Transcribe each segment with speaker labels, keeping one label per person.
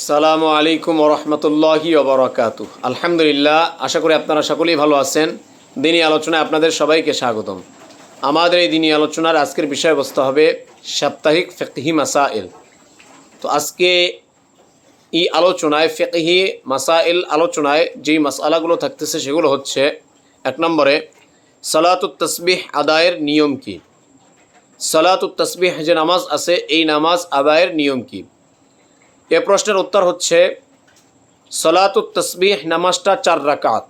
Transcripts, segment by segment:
Speaker 1: আসসালামু আলাইকুম ওরহমতুল্লাহি ওবরাকাতুহ। আলহামদুলিল্লাহ, আশা করি আপনারা সকলেই ভালো আছেন। দিনী আলোচনায় আপনাদের সবাইকে স্বাগতম। আমাদের এই দিনী আলোচনার আজকের বিষয়বস্তু হবে সাপ্তাহিক ফিকহি মাসাইল। তো আজকে এই আলোচনায় ফিকহি মাসাইল আলোচনায় যেই মাসআলাগুলো থাকতেছে সেগুলো হচ্ছে, এক নম্বরে সালাতুত তাসবিহ আদায়ের নিয়ম কি। সালাতুত তাসবিহ যে নামাজ আছে এই নামাজ আদায়ের নিয়ম কি। এ প্রশ্নের উত্তর হচ্ছে সালাতুত তাসবিহ নামাজটা 4 রাকাত।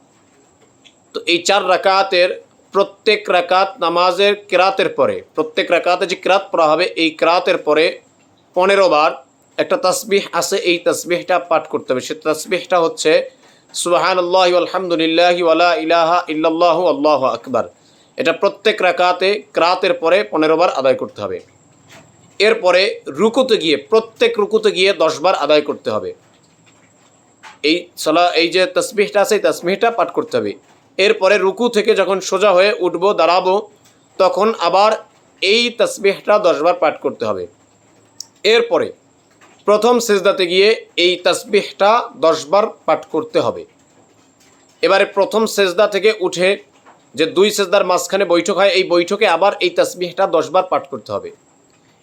Speaker 1: তো এই 4 রাকাতের প্রত্যেক রাকাত নামাজের কিরাতের পরে, প্রত্যেক রাকাতে যে কিরাত পড়া হবে এই কিরাতের পরে 15 বার একটা তাসবিহ আছে, এই তাসবিহটা পাঠ করতে হবে। সে তাসবিহটা হচ্ছে সুবহানাল্লাহি ওয়ালহামদুলিল্লাহি ওয়ালা ইলাহা ইল্লাল্লাহু আল্লাহু আকবার। এটা প্রত্যেক রাকাতে কিরাতের পরে 15 বার আদায় করতে হবে। এরপরে রুকুতে গিয়ে, প্রত্যেক রুকুতে গিয়ে 10 বার আদায় করতে হবে। এই যে তাসবিহটা আছে এই তাসবিহটা পাঠ করতে হবে। এরপরে রুকু থেকে যখন সোজা হয়ে উঠবো, দাঁড়াবো, তখন আবার এই তাসবিহটা 10 বার পাঠ করতে হবে। এরপরে প্রথম সেজদাতে গিয়ে এই তাসবিহটা 10 বার পাঠ করতে হবে। এবারে প্রথম সেজদা থেকে উঠে যে 2 সেজদার মাঝখানে বৈঠক হয়, এই বৈঠকে আবার এই তাসবিহটা 10 বার পাঠ করতে হবে।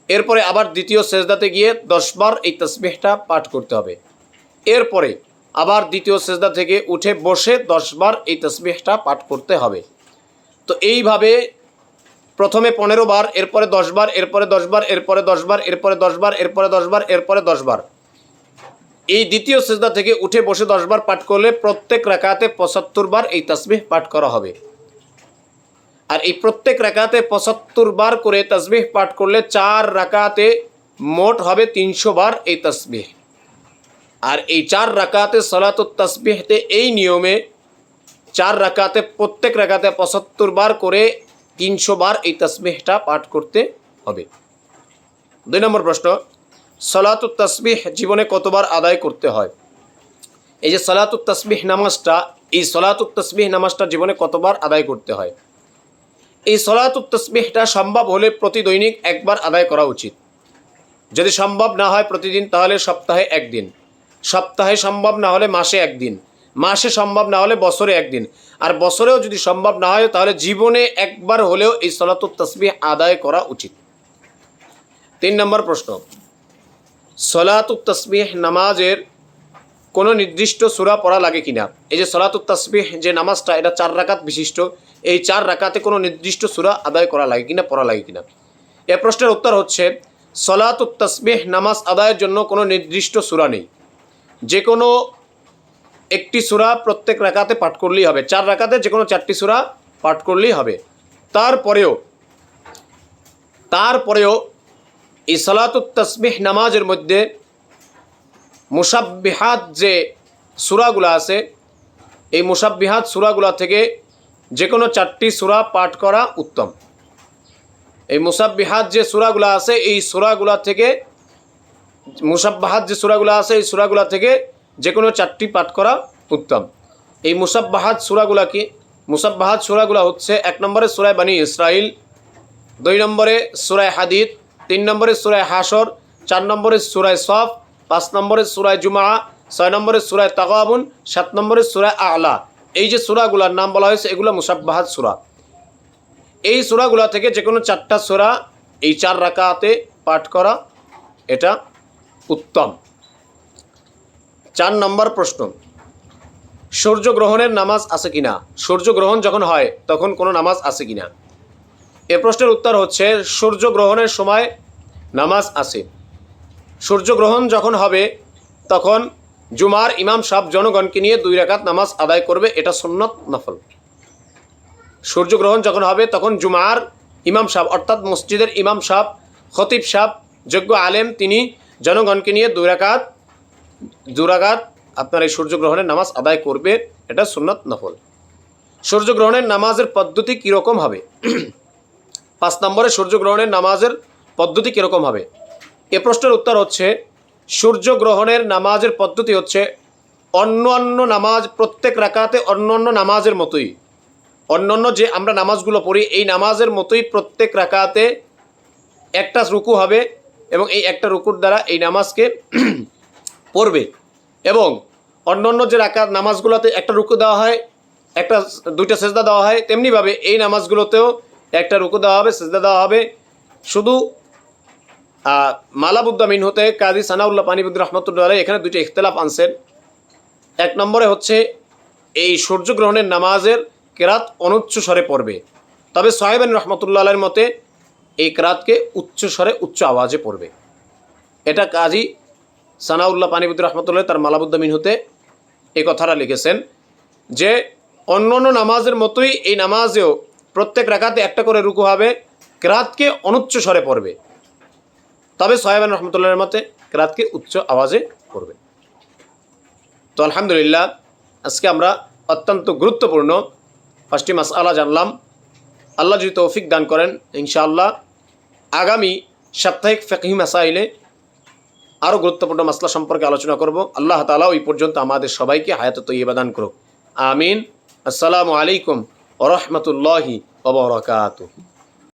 Speaker 1: এরপরে আবার দ্বিতীয় সেজদাতে গিয়ে 10 বার এই তাসবিহটা পাঠ করতে হবে। এরপরে আবার দ্বিতীয় সেজদা থেকে উঠে বসে 10 বার এই তাসবিহটা পাঠ করতে হবে। তো এইভাবে প্রথমে 15 বার, এরপরে 10 বার, এরপরে 10 বার, এরপরে 10 বার, এরপরে 10 বার, এরপরে 10 বার, এরপরে 10 বার। এই দ্বিতীয় সেজদা থেকে উঠে বসে 10 বার পাঠ করলে প্রত্যেক রাকাতে 75 বার এই তাসবিহ পাঠ করা হবে। আর এই প্রত্যেক রাকাতে 75 বার করে তাসবিহ পাঠ করলে 4 রাকাতে মোট হবে 300 বার এই তাসবিহ। আর এই 4 রাকাতে সালাতুত তাসবিহতে এই নিয়মে 4 রাকাতে প্রত্যেক রাকাতে 75 বার করে 300 বার এই তাসবিহটা পাঠ করতে হবে। 2 নম্বর প্রশ্ন, সালাতুত তাসবিহ জীবনে কতবার আদায় করতে হয়। এই যে সালাতুত তাসবিহ নামাজটা, এই সালাতুত তাসবিহ নামাজটা জীবনে কতবার আদায় করতে হয়। এই সালাতুত তাসবিহটা সম্ভব হলে প্রতি দৈনিক একবার আদায় করা উচিত। যদি সম্ভব না হয় প্রতিদিন, তাহলে সপ্তাহে একদিন, সপ্তাহে সম্ভব না হলে মাসে একদিন, মাসে সম্ভব না হলে বছরে একদিন, আর বছরেও যদি সম্ভব না হয় তাহলে জীবনে একবার হলেও এই সালাতুত তাসবিহ আদায় করা উচিত। 3 নম্বর প্রশ্ন, সালাতুত তাসবিহ নামাজের কোনো নির্দিষ্ট সূরা পড়া লাগে কিনা। এই যে সালাতুত তাসবিহ যে নামাজটা, এটা 4 রাকাত বিশিষ্ট। এই 4 রাকাতে কোনো নির্দিষ্ট সূরা আদায় করা লাগে কিনা, পড়া লাগে কিনা। এ প্রশ্নের উত্তর হচ্ছে সালাতুত তাসবিহ নামাজ আদায়ের জন্য কোনো নির্দিষ্ট সূরা নেই। যে কোনো একটি সূরা প্রত্যেক রাকাতে পাঠ করলেই হবে। 4 রাকাতে যে কোনো 4টি সূরা পাঠ করলেই হবে। তারপরেও এই সালাতুত তাসবিহ নামাজের মধ্যে মুসাব্বিহাত যে সূরাগুলো আছে, এই মুসাব্বিহাত সূরাগুলো থেকে যে কোনো 4টি সূরা পাঠ করা উত্তম। এই মুসাব্বিহাত যে সূরাগুলো আছে এই সূরাগুলো থেকে, মুসাব্বাহাত যে সূরাগুলো আছে এই সূরাগুলো থেকে যে কোনো 4টি পাঠ করা উত্তম। এই মুসাব্বাহাত সূরাগুলো কি? মুসাব্বাহাত সূরাগুলো হচ্ছে 1 নম্বরে সূরা বনী ইসরাইল, 2 নম্বরে সূরা হাদীদ, 3 নম্বরে সূরা হাশর, 4 নম্বরে সূরা সফ, 5 নম্বরে সূরা জুমআ, 6 নম্বরে সূরা তাগাবুন, 7 নম্বরে সূরা আ'লা। এই যে সূরাগুলোর নাম বলা হয়েছে এগুলো মুসাব্বাহাত সূরা। এই সূরাগুলো থেকে যে কোনো 4টা সূরা এই 4 রাকাতে পাঠ করা এটা উত্তম। 4 নম্বর প্রশ্ন, সূর্যগ্রহণের নামাজ আছে কিনা। সূর্যগ্রহণ যখন হয় তখন কোনো নামাজ আছে কিনা। এ প্রশ্নের উত্তর হচ্ছে সূর্যগ্রহণের সময় নামাজ আছে। সূর্যগ্রহণ যখন হবে তখন জুমার ইমাম সাহেব জনগণকে নিয়ে 2 রাকাত নামাজ আদায় করবে, এটা সুন্নত নফল। সূর্যগ্রহণ যখন হবে তখন জুমার ইমাম সাহেব অর্থাৎ মসজিদের ইমাম সাহেব, খতিব সাহেব, যোগ্য আলেম, তিনি জনগণকে নিয়ে 2 রাকাত আপনার এই সূর্যগ্রহণের নামাজ আদায় করবে, এটা সুন্নত নফল। সূর্যগ্রহণের নামাজের পদ্ধতি কীরকম হবে। 5 নম্বরে সূর্যগ্রহণের নামাজের পদ্ধতি কীরকম হবে। এ প্রশ্নের উত্তর হচ্ছে সূর্যগ্রহণের নামাজের পদ্ধতি হচ্ছে অন্যান্য নামাজ, প্রত্যেক রাকাতে অন্যান্য নামাজের মতোই, অন্যান্য যে আমরা নামাজগুলো পড়ি এই নামাজের মতোই প্রত্যেক রাকাতে একটা রুকু হবে এবং এই একটা রুকুর দ্বারা এই নামাজকে পড়বে। এবং অন্যান্য যে রাকাত নামাজগুলোতে একটা রুকু দেওয়া হয়, একটা দুইটা সেজদা দেওয়া হয়, তেমনিভাবে এই নামাজগুলোতেও একটা রুকু দেওয়া হবে, সেজদা দেওয়া হবে। শুধু মালাবুদ্দামিন হতে কাজী সানাউল্লাহ পানিবুদ্দি রহমতুল্লাহ আলাইহি এখানে দুইটা ইখতলাফ আনছেন। এক নম্বরে হচ্ছে এই সূর্যগ্রহণের নামাজের কেরাত অনুচ্চ স্বরে পড়বে, তবে সাহেবেন রহমতুল্লাহ আলাইহির মতে এই কেরাতকে উচ্চ স্বরে উচ্চ আওয়াজে পড়বে। এটা কাজী সানাউল্লাহ পানিবুদ্দি রহমতুল্লাহ তার মালাবুদ্দামিন হতে এই কথাটা লিখেছেন যে অন্য অন্য নামাজের মতোই এই নামাজেও প্রত্যেক রাকাতে একটা করে রুকু হবে, কেরাতকে অনুচ্চ স্বরে পড়বে, তবে সাহেবান রহমতুল্লাহের মতে কেরাতকে উচ্চ আওয়াজে পড়বে। তো আলহামদুলিল্লাহ, আজকে আমরা অত্যন্ত গুরুত্বপূর্ণ 5টি মাসআলা জানলাম। আল্লাহ যদি তৌফিক দান করেন, ইনশাআল্লাহ আগামী সাপ্তাহিক ফিকহি মাসাইলে আরও গুরুত্বপূর্ণ মাসলা সম্পর্কে আলোচনা করব। আল্লাহ তাআলা ওই পর্যন্ত আমাদের সবাইকে হায়াতে তৈয়বা দান করুক। আমিন। আসসালামু আলাইকুম ওয়া রাহমাতুল্লাহি ওয়া বারাকাতুহু।